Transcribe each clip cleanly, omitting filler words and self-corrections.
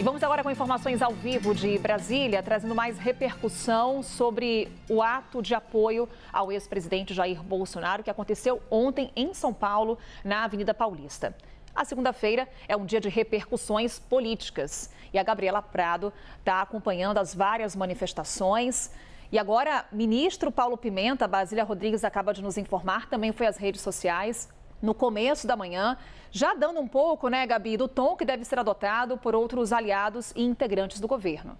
E vamos agora com informações ao vivo de Brasília, trazendo mais repercussão sobre o ato de apoio ao ex-presidente Jair Bolsonaro, que aconteceu ontem em São Paulo, na Avenida Paulista. A segunda-feira é um dia de repercussões políticas e a Gabriela Prado está acompanhando as várias manifestações. E agora, ministro Paulo Pimenta, Basília Rodrigues acaba de nos informar, também foi às redes sociais no começo da manhã, já dando um pouco, né, Gabi, do tom que deve ser adotado por outros aliados e integrantes do governo.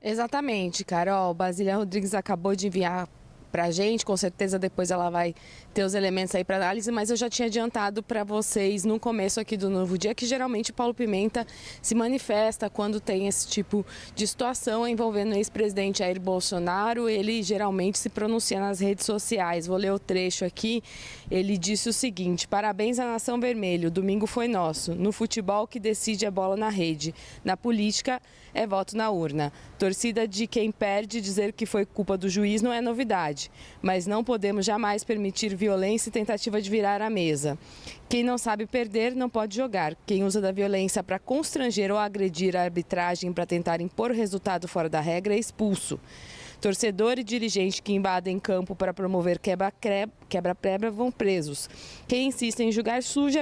Exatamente, Carol. Basília Rodrigues acabou de enviar para a gente, com certeza depois ela vai ter os elementos aí para análise, mas eu já tinha adiantado para vocês no começo aqui do Novo Dia que geralmente Paulo Pimenta se manifesta quando tem esse tipo de situação envolvendo o ex-presidente Jair Bolsonaro. Ele geralmente se pronuncia nas redes sociais. Vou ler o trecho aqui. Ele disse o seguinte: parabéns à Nação Vermelho, domingo foi nosso. No futebol que decide é bola na rede. Na política é voto na urna. Torcida de quem perde dizer que foi culpa do juiz não é novidade, mas não podemos jamais permitir violência e tentativa de virar a mesa. Quem não sabe perder não pode jogar. Quem usa da violência para constranger ou agredir a arbitragem para tentar impor resultado fora da regra é expulso. Torcedor e dirigente que invadem campo para promover quebra-quebra vão presos. Quem insiste em jogar sujo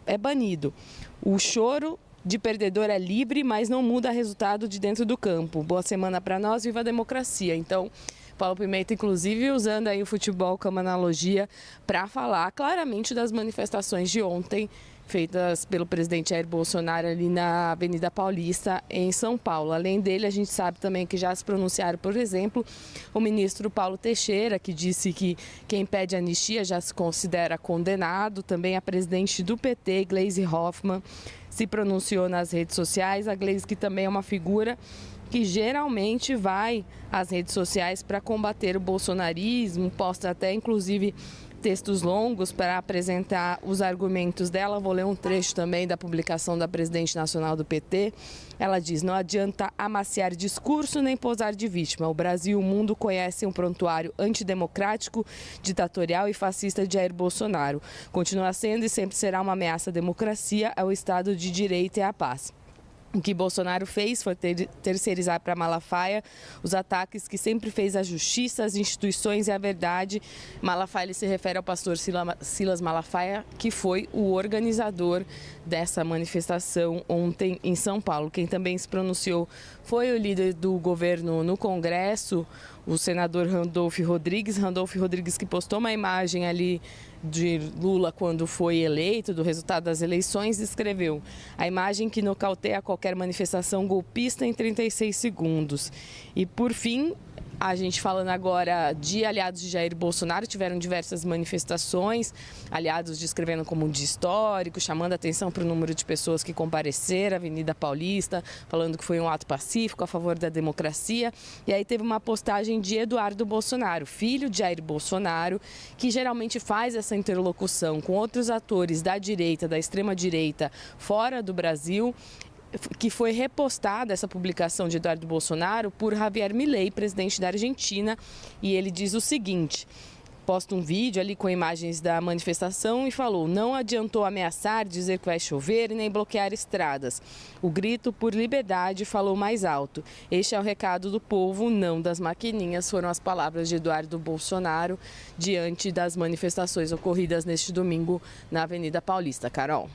é banido. O choro de perdedor é livre, mas não muda resultado de dentro do campo. Boa semana para nós, viva a democracia. Então, Paulo Pimenta, inclusive, usando aí o futebol como analogia para falar claramente das manifestações de ontem feitas pelo presidente Jair Bolsonaro ali na Avenida Paulista, em São Paulo. Além dele, a gente sabe também que já se pronunciaram, por exemplo, o ministro Paulo Teixeira, que disse que quem pede anistia já se considera condenado. Também a presidente do PT, Gleisi Hoffmann, se pronunciou nas redes sociais. A Gleisi, que também é uma figura que geralmente vai às redes sociais para combater o bolsonarismo, posta até inclusive textos longos para apresentar os argumentos dela. Vou ler um trecho também da publicação da presidente nacional do PT. Ela diz: não adianta amaciar discurso nem posar de vítima. O Brasil e o mundo conhecem um prontuário antidemocrático, ditatorial e fascista de Jair Bolsonaro. Continua sendo e sempre será uma ameaça à democracia, ao Estado de Direito e à paz. O que Bolsonaro fez foi terceirizar para Malafaia os ataques que sempre fez à justiça, às instituições e à verdade. Malafaia, ele se refere ao pastor Silas Malafaia, que foi o organizador dessa manifestação ontem em São Paulo. Quem também se pronunciou foi o líder do governo no Congresso, o senador Randolfo Rodrigues, que postou uma imagem ali de Lula quando foi eleito, do resultado das eleições, e escreveu: a imagem que nocauteia qualquer manifestação golpista em 36 segundos. E por fim, a gente falando agora de aliados de Jair Bolsonaro, tiveram diversas manifestações, aliados descrevendo como um dia histórico, chamando a atenção para o número de pessoas que compareceram à Avenida Paulista, falando que foi um ato pacífico a favor da democracia. E aí teve uma postagem de Eduardo Bolsonaro, filho de Jair Bolsonaro, que geralmente faz essa interlocução com outros atores da direita, da extrema-direita, fora do Brasil, que foi repostada essa publicação de Eduardo Bolsonaro por Javier Milei, presidente da Argentina, e ele diz o seguinte: posta um vídeo ali com imagens da manifestação e falou: não adiantou ameaçar, dizer que vai chover e nem bloquear estradas. O grito por liberdade falou mais alto. Este é o recado do povo, não das maquininhas, foram as palavras de Eduardo Bolsonaro diante das manifestações ocorridas neste domingo na Avenida Paulista. Carol.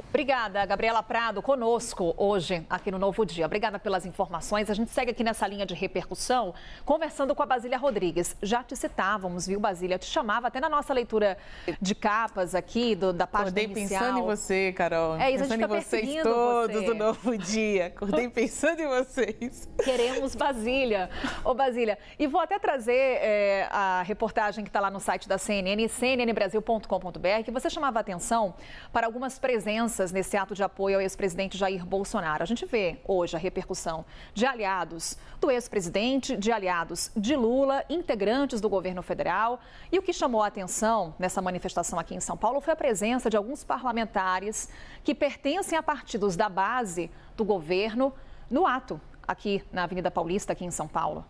Obrigada, Gabriela Prado, conosco hoje aqui no Novo Dia. Obrigada pelas informações. A gente segue aqui nessa linha de repercussão, conversando com a Basília Rodrigues. Já te citávamos, viu, Basília? Te chamava até na nossa leitura de capas aqui, da página inicial. Acordei pensando em você, Carol. É isso, pensando a gente fica em vocês todos você. do Novo Dia. Acordei pensando em vocês. Queremos Basília. Ô, Basília, e vou até trazer a reportagem que está lá no site da CNN, cnnbrasil.com.br, que você chamava a atenção para algumas presenças nesse ato de apoio ao ex-presidente Jair Bolsonaro. A gente vê hoje a repercussão de aliados do ex-presidente, de aliados de Lula, integrantes do governo federal. E o que chamou a atenção nessa manifestação aqui em São Paulo foi a presença de alguns parlamentares que pertencem a partidos da base do governo no ato aqui na Avenida Paulista, aqui em São Paulo.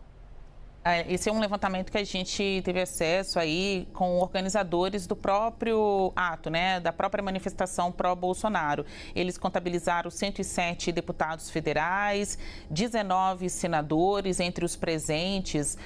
Esse é um levantamento que a gente teve acesso aí com organizadores do próprio ato, né, da própria manifestação pró-Bolsonaro. Eles contabilizaram 107 deputados federais, 19 senadores entre os presentes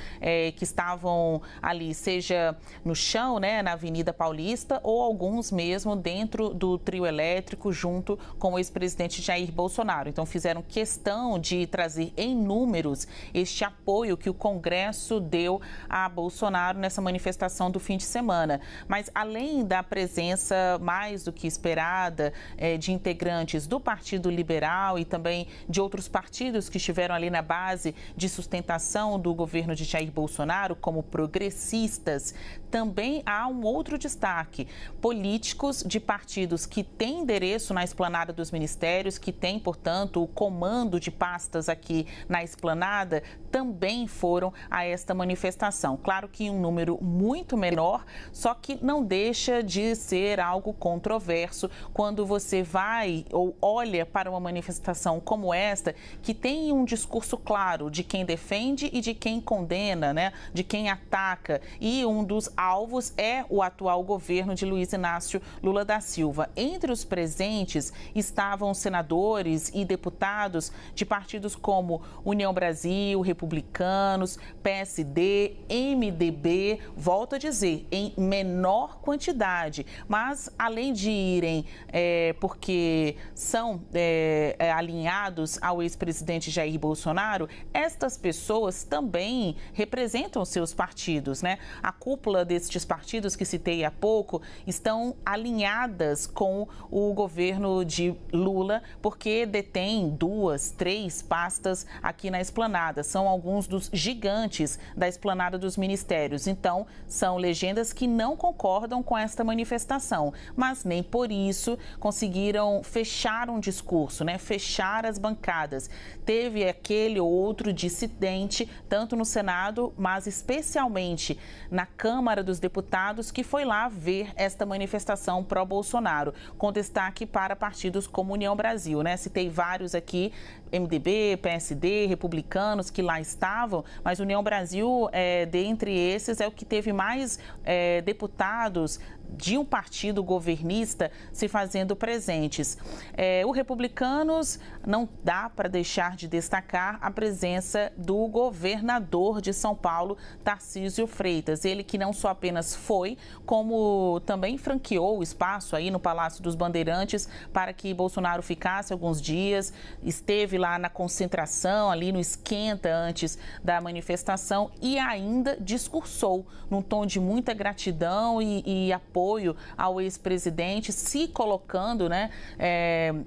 que estavam ali, seja no chão, né, na Avenida Paulista, ou alguns mesmo dentro do trio elétrico junto com o ex-presidente Jair Bolsonaro. Então fizeram questão de trazer em números este apoio que o Congresso deu a Bolsonaro nessa manifestação do fim de semana. Mas além da presença mais do que esperada de integrantes do Partido Liberal e também de outros partidos que estiveram ali na base de sustentação do governo de Jair Bolsonaro, como progressistas, também há um outro destaque: políticos de partidos que têm endereço na esplanada dos ministérios, que têm, portanto, o comando de pastas aqui na esplanada, também foram a esta manifestação. Claro que em um número muito menor, só que não deixa de ser algo controverso quando você vai ou olha para uma manifestação como esta, que tem um discurso claro de quem defende e de quem condena, né? De quem ataca. E um dos alvos é o atual governo de Luiz Inácio Lula da Silva. Entre os presentes estavam senadores e deputados de partidos como União Brasil, Republicanos, PSD, MDB, volto a dizer, em menor quantidade. Mas, além de irem porque são alinhados ao ex-presidente Jair Bolsonaro, estas pessoas também representam seus partidos, né? A cúpula destes partidos que citei há pouco estão alinhadas com o governo de Lula, porque detém 2, 3 pastas aqui na esplanada. São alguns dos gigantes da esplanada dos ministérios. Então, são legendas que não concordam com esta manifestação, mas nem por isso conseguiram fechar um discurso, né? Fechar as bancadas. Teve aquele ou outro dissidente, tanto no Senado, mas especialmente na Câmara dos Deputados, que foi lá ver esta manifestação pró-Bolsonaro, com destaque para partidos como União Brasil, né? Citei vários aqui, MDB, PSD, Republicanos, que lá estavam, mas União Brasil, dentre esses, é o que teve mais deputados de um partido governista se fazendo presentes. O Republicanos, não dá para deixar de destacar a presença do governador de São Paulo, Tarcísio Freitas. Ele que não só apenas foi, como também franqueou o espaço aí no Palácio dos Bandeirantes para que Bolsonaro ficasse alguns dias, esteve lá na concentração, ali no esquenta antes da manifestação e ainda discursou num tom de muita gratidão e apoio ao ex-presidente, se colocando, né,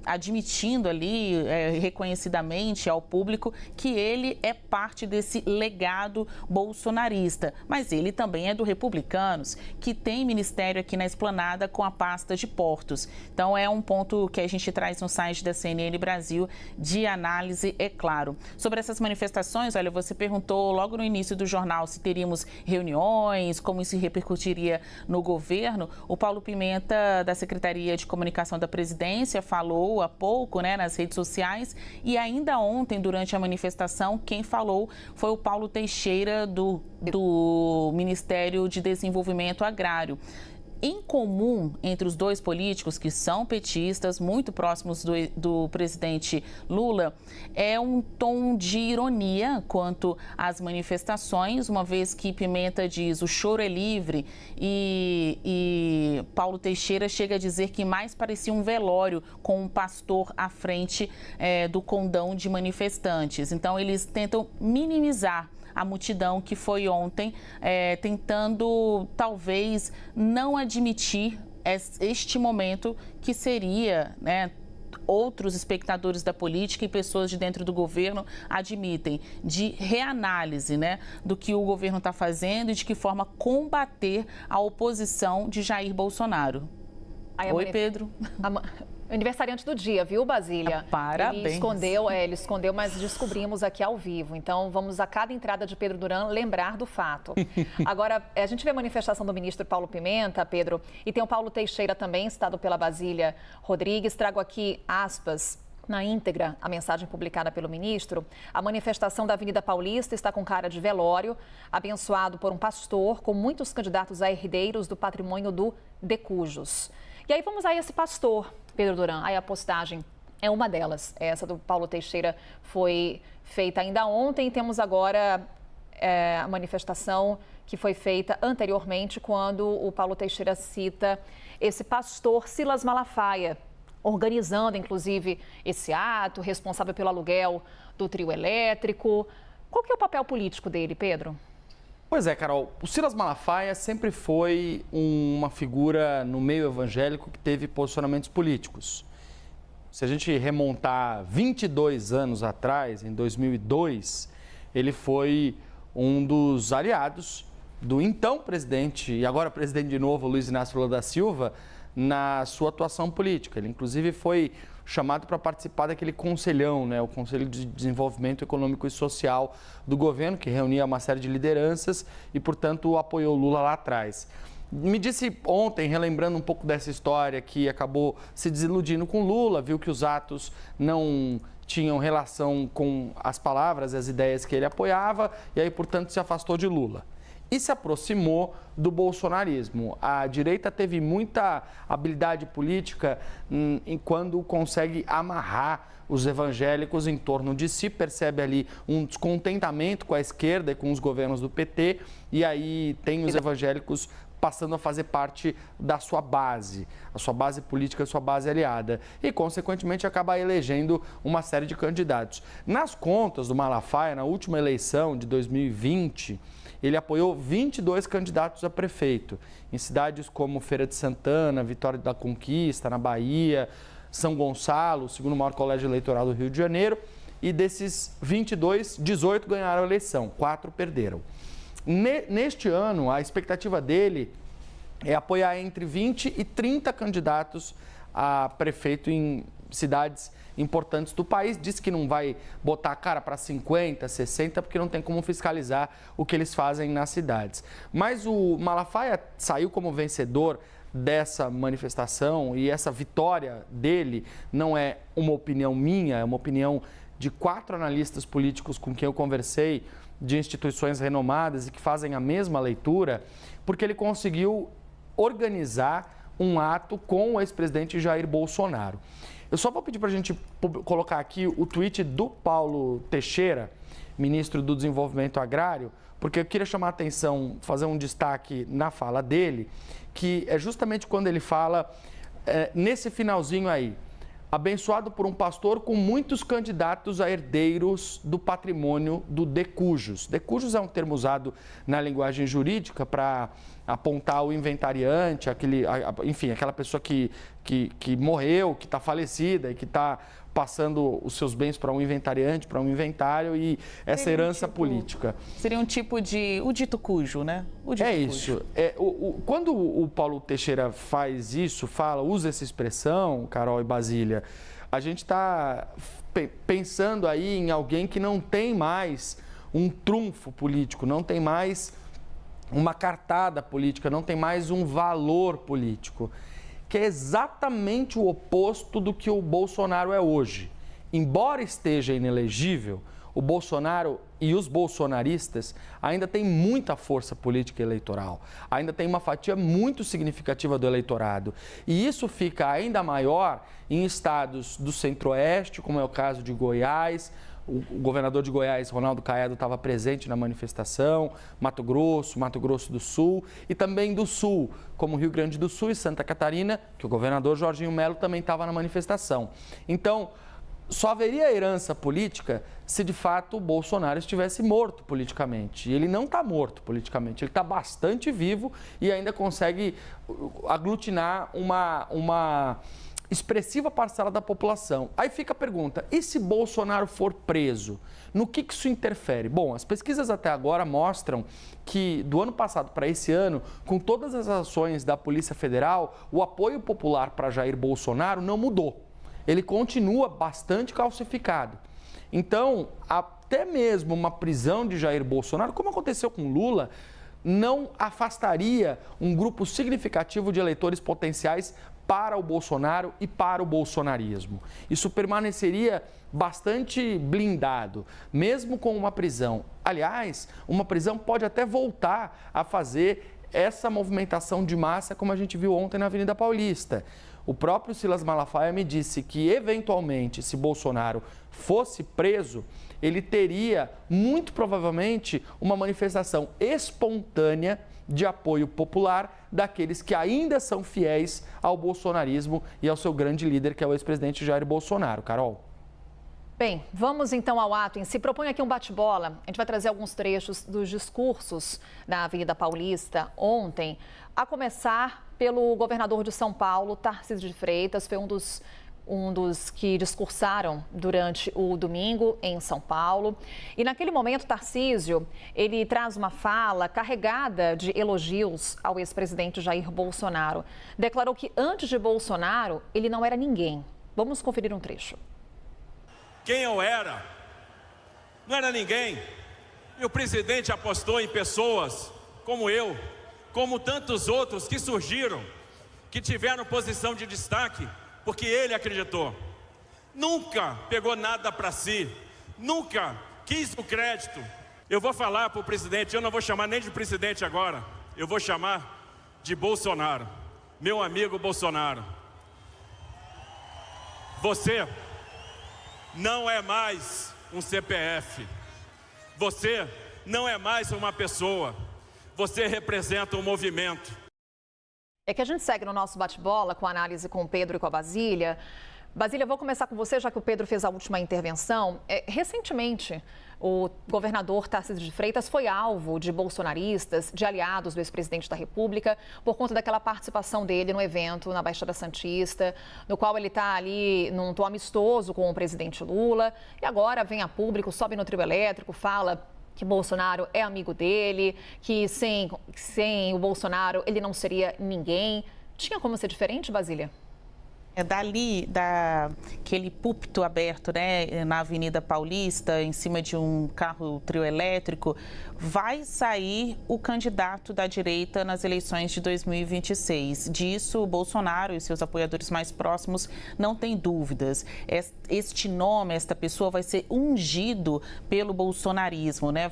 admitindo ali reconhecidamente ao público que ele é parte desse legado bolsonarista. Mas ele também é do Republicanos, que tem ministério aqui na esplanada com a pasta de portos. Então é um ponto que a gente traz no site da CNN Brasil de análise, é claro. Sobre essas manifestações, olha, você perguntou logo no início do jornal se teríamos reuniões, como isso repercutiria no governo. O Paulo Pimenta, da Secretaria de Comunicação da Presidência, falou há pouco, né, nas redes sociais, e ainda ontem, durante a manifestação, quem falou foi o Paulo Teixeira, do Ministério de Desenvolvimento Agrário. Em comum entre os dois políticos, que são petistas, muito próximos do presidente Lula, é um tom de ironia quanto às manifestações, uma vez que Pimenta diz o choro é livre e Paulo Teixeira chega a dizer que mais parecia um velório com um pastor à frente do condão de manifestantes. Então, eles tentam minimizar a multidão que foi ontem, tentando talvez não admitir este momento que seria, né, outros espectadores da política e pessoas de dentro do governo admitem, de reanálise, né, do que o governo está fazendo e de que forma combater a oposição de Jair Bolsonaro. Oi, Pedro. Aniversariante do dia, viu, Basília? Parabéns. Ele escondeu, mas descobrimos aqui ao vivo. Então, vamos a cada entrada de Pedro Duran lembrar do fato. Agora, a gente vê a manifestação do ministro Paulo Pimenta, Pedro, e tem o Paulo Teixeira também, citado pela Basília Rodrigues. Trago aqui aspas na íntegra a mensagem publicada pelo ministro, a manifestação da Avenida Paulista está com cara de velório, abençoado por um pastor com muitos candidatos a herdeiros do patrimônio do Decujus. E aí vamos a esse pastor, Pedro Duran, aí a postagem é uma delas. Essa do Paulo Teixeira foi feita ainda ontem, temos agora a manifestação que foi feita anteriormente, quando o Paulo Teixeira cita esse pastor Silas Malafaia, organizando, inclusive, esse ato, responsável pelo aluguel do trio elétrico. Qual que é o papel político dele, Pedro? Pois é, Carol. O Silas Malafaia sempre foi uma figura no meio evangélico que teve posicionamentos políticos. Se a gente remontar 22 anos atrás, em 2002, ele foi um dos aliados do então presidente, e agora presidente de novo, Luiz Inácio Lula da Silva, na sua atuação política. Ele, inclusive, foi chamado para participar daquele conselhão, né, o Conselho de Desenvolvimento Econômico e Social do governo, que reunia uma série de lideranças e, portanto, apoiou Lula lá atrás. Me disse ontem, relembrando um pouco dessa história, que acabou se desiludindo com Lula, viu que os atos não tinham relação com as palavras e as ideias que ele apoiava e aí, portanto, se afastou de Lula. E se aproximou do bolsonarismo. A direita teve muita habilidade política quando consegue amarrar os evangélicos em torno de si, percebe ali um descontentamento com a esquerda e com os governos do PT, e aí tem os evangélicos passando a fazer parte da sua base, a sua base política, a sua base aliada. E, consequentemente, acaba elegendo uma série de candidatos. Nas contas do Malafaia, na última eleição de 2020, ele apoiou 22 candidatos a prefeito, em cidades como Feira de Santana, Vitória da Conquista, na Bahia, São Gonçalo, o segundo maior colégio eleitoral do Rio de Janeiro. E desses 22, 18 ganharam a eleição, 4 perderam. Neste ano, a expectativa dele é apoiar entre 20 e 30 candidatos a prefeito em cidades importantes do país. Diz que não vai botar a cara para 50, 60, porque não tem como fiscalizar o que eles fazem nas cidades. Mas o Malafaia saiu como vencedor dessa manifestação, e essa vitória dele não é uma opinião minha, é uma opinião de 4 analistas políticos com quem eu conversei, de instituições renomadas e que fazem a mesma leitura, porque ele conseguiu organizar um ato com o ex-presidente Jair Bolsonaro. Eu só vou pedir para a gente colocar aqui o tweet do Paulo Teixeira, ministro do Desenvolvimento Agrário, porque eu queria chamar a atenção, fazer um destaque na fala dele, que é justamente quando ele fala, nesse finalzinho aí, abençoado por um pastor com muitos candidatos a herdeiros do patrimônio do Decujus. Decujus é um termo usado na linguagem jurídica para apontar o inventariante, enfim, aquela pessoa que morreu, que está falecida e que está passando os seus bens para um inventariante, para um inventário, e essa herança política. Seria um tipo de o dito cujo, né? O dito cujo. Isso. Quando o Paulo Teixeira faz isso, usa essa expressão, Carol e Basília, a gente está pensando aí em alguém que não tem mais um trunfo político, não tem mais uma cartada política, não tem mais um valor político, que é exatamente o oposto do que o Bolsonaro é hoje. Embora esteja inelegível, o Bolsonaro e os bolsonaristas ainda têm muita força política eleitoral, ainda tem uma fatia muito significativa do eleitorado. E isso fica ainda maior em estados do Centro-Oeste, como é o caso de Goiás. O governador de Goiás, Ronaldo Caiado, estava presente na manifestação, Mato Grosso do Sul e também do Sul, como Rio Grande do Sul e Santa Catarina, que o governador Jorginho Melo também estava na manifestação. Então, só haveria herança política se de fato o Bolsonaro estivesse morto politicamente. E ele não está morto politicamente, ele está bastante vivo e ainda consegue aglutinar uma expressiva parcela da população. Aí fica a pergunta, e se Bolsonaro for preso? No que isso interfere? Bom, as pesquisas até agora mostram que do ano passado para esse ano, com todas as ações da Polícia Federal, o apoio popular para Jair Bolsonaro não mudou. Ele continua bastante calcificado. Então, até mesmo uma prisão de Jair Bolsonaro, como aconteceu com Lula, não afastaria um grupo significativo de eleitores potenciais para o Bolsonaro e para o bolsonarismo. Isso permaneceria bastante blindado, mesmo com uma prisão. Aliás, uma prisão pode até voltar a fazer essa movimentação de massa como a gente viu ontem na Avenida Paulista. O próprio Silas Malafaia me disse que, eventualmente, se Bolsonaro fosse preso, ele teria, muito provavelmente, uma manifestação espontânea de apoio popular daqueles que ainda são fiéis ao bolsonarismo e ao seu grande líder, que é o ex-presidente Jair Bolsonaro. Carol. Bem, vamos então ao ato em si. Propõe aqui um bate-bola. A gente vai trazer alguns trechos dos discursos na Avenida Paulista ontem, a começar pelo governador de São Paulo, Tarcísio de Freitas. Foi um dos que discursaram durante o domingo em São Paulo. E naquele momento, Tarcísio, ele traz uma fala carregada de elogios ao ex-presidente Jair Bolsonaro. Declarou que antes de Bolsonaro, ele não era ninguém. Vamos conferir um trecho. Quem eu era? Não era ninguém. E o presidente apostou em pessoas como eu, como tantos outros que surgiram, que tiveram posição de destaque, porque ele acreditou. Nunca pegou nada para si, nunca quis o crédito. Eu vou falar para o presidente, eu não vou chamar nem de presidente agora, eu vou chamar de Bolsonaro, meu amigo Bolsonaro. Você não é mais um CPF, você não é mais uma pessoa, você representa um movimento. É que a gente segue no nosso bate-bola com a análise com o Pedro e com a Basília. Basília, eu vou começar com você, já que o Pedro fez a última intervenção. Recentemente, o governador Tarcísio de Freitas foi alvo de bolsonaristas, de aliados do ex-presidente da República, por conta daquela participação dele no evento na Baixada Santista, no qual ele está ali num tom amistoso com o presidente Lula. E agora vem a público, sobe no trio elétrico, fala que Bolsonaro é amigo dele, que sem o Bolsonaro ele não seria ninguém. Tinha como ser diferente, Basília? Daquele púlpito aberto, né, na Avenida Paulista, em cima de um carro trio elétrico, vai sair o candidato da direita nas eleições de 2026. Disso, o Bolsonaro e seus apoiadores mais próximos não têm dúvidas. Este nome, esta pessoa vai ser ungido pelo bolsonarismo, né?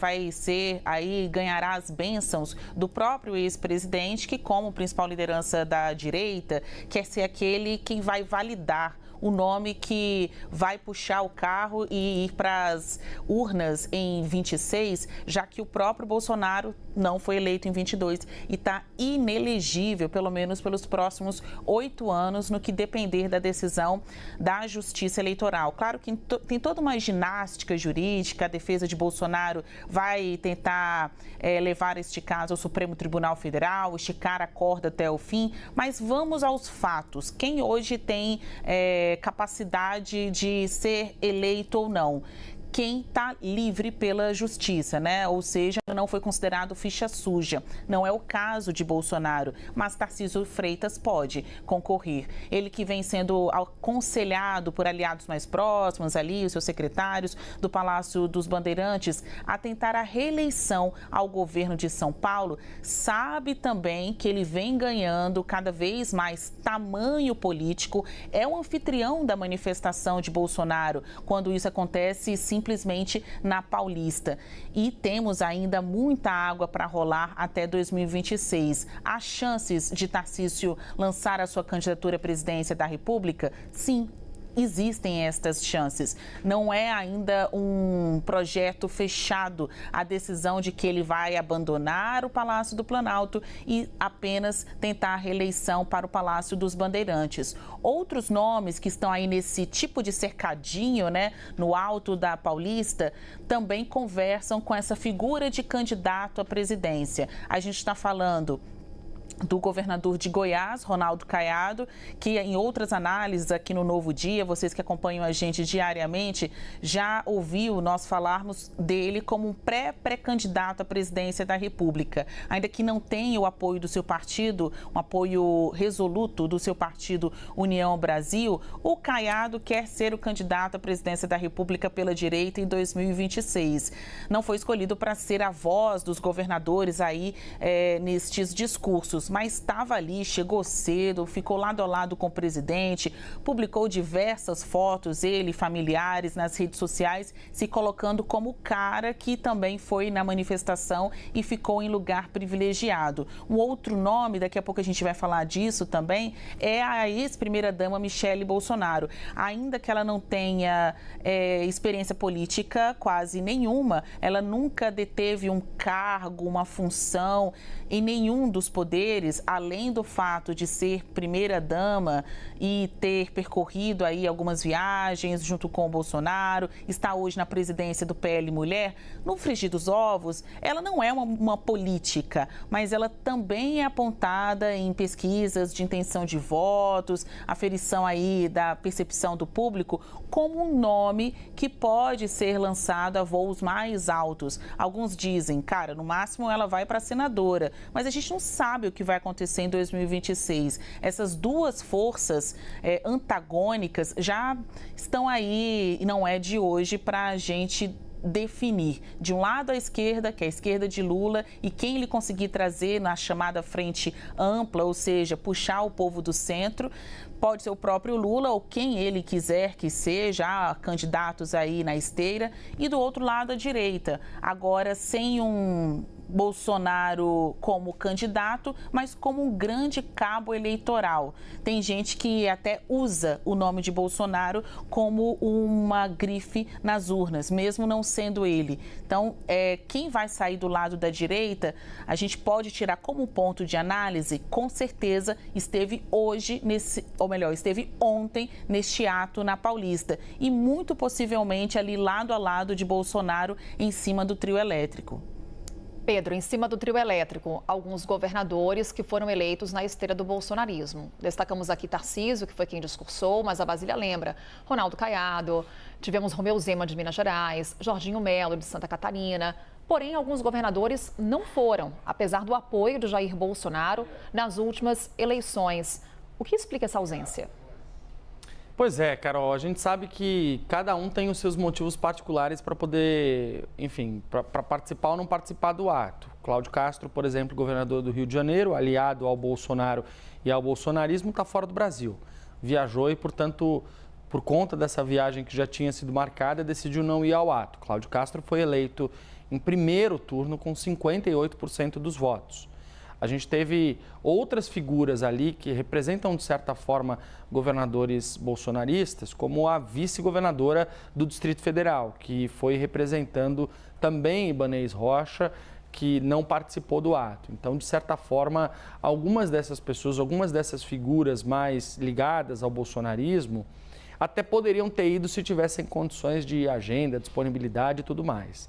Ganhará as bênçãos do próprio ex-presidente, que, como principal liderança da direita, quer ser aquele quem vai validar o nome que vai puxar o carro e ir para as urnas em 26, já que o próprio Bolsonaro não foi eleito em 22 e está inelegível, pelo menos pelos próximos 8 anos, no que depender da decisão da Justiça Eleitoral. Claro que tem toda uma ginástica jurídica, a defesa de Bolsonaro vai tentar levar este caso ao Supremo Tribunal Federal, esticar a corda até o fim, mas vamos aos fatos. Quem hoje tem capacidade de ser eleito ou não? Quem está livre pela justiça, né? Ou seja, não foi considerado ficha suja. Não é o caso de Bolsonaro, mas Tarcísio Freitas pode concorrer. Ele que vem sendo aconselhado por aliados mais próximos ali, os seus secretários do Palácio dos Bandeirantes, a tentar a reeleição ao governo de São Paulo, sabe também que ele vem ganhando cada vez mais tamanho político, é o anfitrião da manifestação de Bolsonaro, quando isso acontece simplesmente na Paulista. E temos ainda muita água para rolar até 2026. Há chances de Tarcísio lançar a sua candidatura à presidência da República? Sim. Existem estas chances. Não é ainda um projeto fechado a decisão de que ele vai abandonar o Palácio do Planalto e apenas tentar a reeleição para o Palácio dos Bandeirantes. Outros nomes que estão aí nesse tipo de cercadinho, né, no alto da Paulista, também conversam com essa figura de candidato à presidência. A gente está falando do governador de Goiás, Ronaldo Caiado, que em outras análises aqui no Novo Dia, vocês que acompanham a gente diariamente, já ouviu nós falarmos dele como um pré-candidato à presidência da República. Ainda que não tenha o apoio do seu partido, um apoio resoluto do seu partido União Brasil, o Caiado quer ser o candidato à presidência da República pela direita em 2026. Não foi escolhido para ser a voz dos governadores aí nestes discursos, votos, mas estava ali, chegou cedo, ficou lado a lado com o presidente, publicou diversas fotos, ele e familiares nas redes sociais, se colocando como o cara que também foi na manifestação e ficou em lugar privilegiado. Um outro nome, daqui a pouco a gente vai falar disso também, é a ex-primeira-dama Michele Bolsonaro. Ainda que ela não tenha experiência política quase nenhuma, ela nunca deteve um cargo, uma função em nenhum dos poderes, além do fato de ser primeira-dama e ter percorrido aí algumas viagens junto com o Bolsonaro, está hoje na presidência do PL Mulher. No frigir dos ovos, ela não é uma política, mas ela também é apontada em pesquisas de intenção de votos, aferição aí da percepção do público, como um nome que pode ser lançado a voos mais altos. Alguns dizem, cara, no máximo ela vai para senadora, mas a gente não sabe o que vai acontecer em 2026. Essas duas forças antagônicas já estão aí, e não é de hoje, para a gente definir. De um lado a esquerda, que é a esquerda de Lula, e quem ele conseguir trazer na chamada frente ampla, ou seja, puxar o povo do centro, pode ser o próprio Lula ou quem ele quiser que seja, há candidatos aí na esteira, e do outro lado a direita. Agora, sem um Bolsonaro como candidato, mas como um grande cabo eleitoral. Tem gente que até usa o nome de Bolsonaro como uma grife nas urnas, mesmo não sendo ele. Então, quem vai sair do lado da direita, a gente pode tirar como ponto de análise, com certeza esteve esteve ontem neste ato na Paulista e muito possivelmente ali lado a lado de Bolsonaro em cima do trio elétrico. Pedro, em cima do trio elétrico, alguns governadores que foram eleitos na esteira do bolsonarismo. Destacamos aqui Tarcísio, que foi quem discursou, mas a Basília lembra. Ronaldo Caiado, tivemos Romeu Zema de Minas Gerais, Jorginho Melo de Santa Catarina. Porém, alguns governadores não foram, apesar do apoio de Jair Bolsonaro nas últimas eleições. O que explica essa ausência? Pois é, Carol, a gente sabe que cada um tem os seus motivos particulares para poder, enfim, para participar ou não participar do ato. Cláudio Castro, por exemplo, governador do Rio de Janeiro, aliado ao Bolsonaro e ao bolsonarismo, está fora do Brasil. Viajou e, portanto, por conta dessa viagem que já tinha sido marcada, decidiu não ir ao ato. Cláudio Castro foi eleito em primeiro turno com 58% dos votos. A gente teve outras figuras ali que representam, de certa forma, governadores bolsonaristas, como a vice-governadora do Distrito Federal, que foi representando também Ibanez Rocha, que não participou do ato. Então, de certa forma, algumas dessas pessoas, algumas dessas figuras mais ligadas ao bolsonarismo, até poderiam ter ido se tivessem condições de agenda, disponibilidade e tudo mais.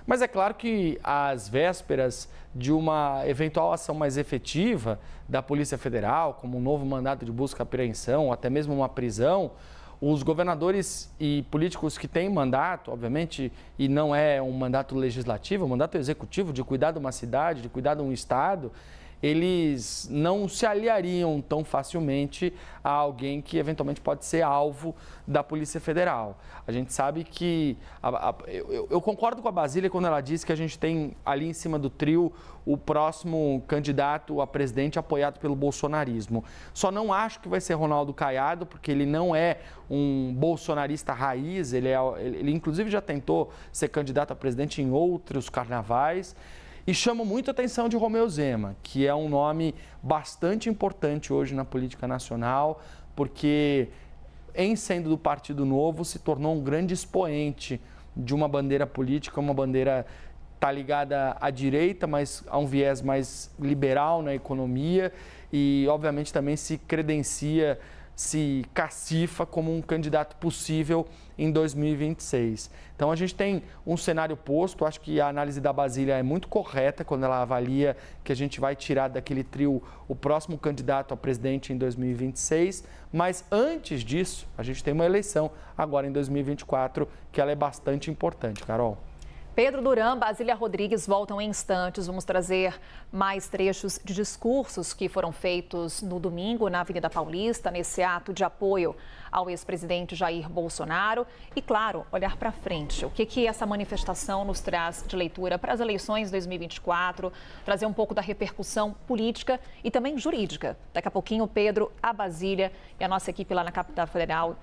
Mas é claro que às vésperas de uma eventual ação mais efetiva da Polícia Federal, como um novo mandato de busca e apreensão, ou até mesmo uma prisão, os governadores e políticos que têm mandato, obviamente, e não é um mandato legislativo, é um mandato executivo de cuidar de uma cidade, de cuidar de um estado, eles não se aliariam tão facilmente a alguém que eventualmente pode ser alvo da Polícia Federal. A gente sabe que... Eu concordo com a Basília quando ela diz que a gente tem ali em cima do trio o próximo candidato a presidente apoiado pelo bolsonarismo. Só não acho que vai ser Ronaldo Caiado, porque ele não é um bolsonarista raiz, ele inclusive já tentou ser candidato a presidente em outros carnavais. E chama muito a atenção de Romeu Zema, que é um nome bastante importante hoje na política nacional, porque, em sendo do Partido Novo, se tornou um grande expoente de uma bandeira política, uma bandeira está ligada à direita, mas a um viés mais liberal na economia e, obviamente, também se credencia, se cacifa como um candidato possível em 2026. Então, a gente tem um cenário posto, acho que a análise da Basília é muito correta quando ela avalia que a gente vai tirar daquele trio o próximo candidato a presidente em 2026, mas antes disso, a gente tem uma eleição agora em 2024, que ela é bastante importante, Carol. Pedro Duran, Basília Rodrigues voltam em instantes. Vamos trazer mais trechos de discursos que foram feitos no domingo na Avenida Paulista, nesse ato de apoio ao ex-presidente Jair Bolsonaro. E, claro, olhar para frente. O que essa manifestação nos traz de leitura para as eleições 2024, trazer um pouco da repercussão política e também jurídica. Daqui a pouquinho, o Pedro, a Basília e a nossa equipe lá na Capital Federal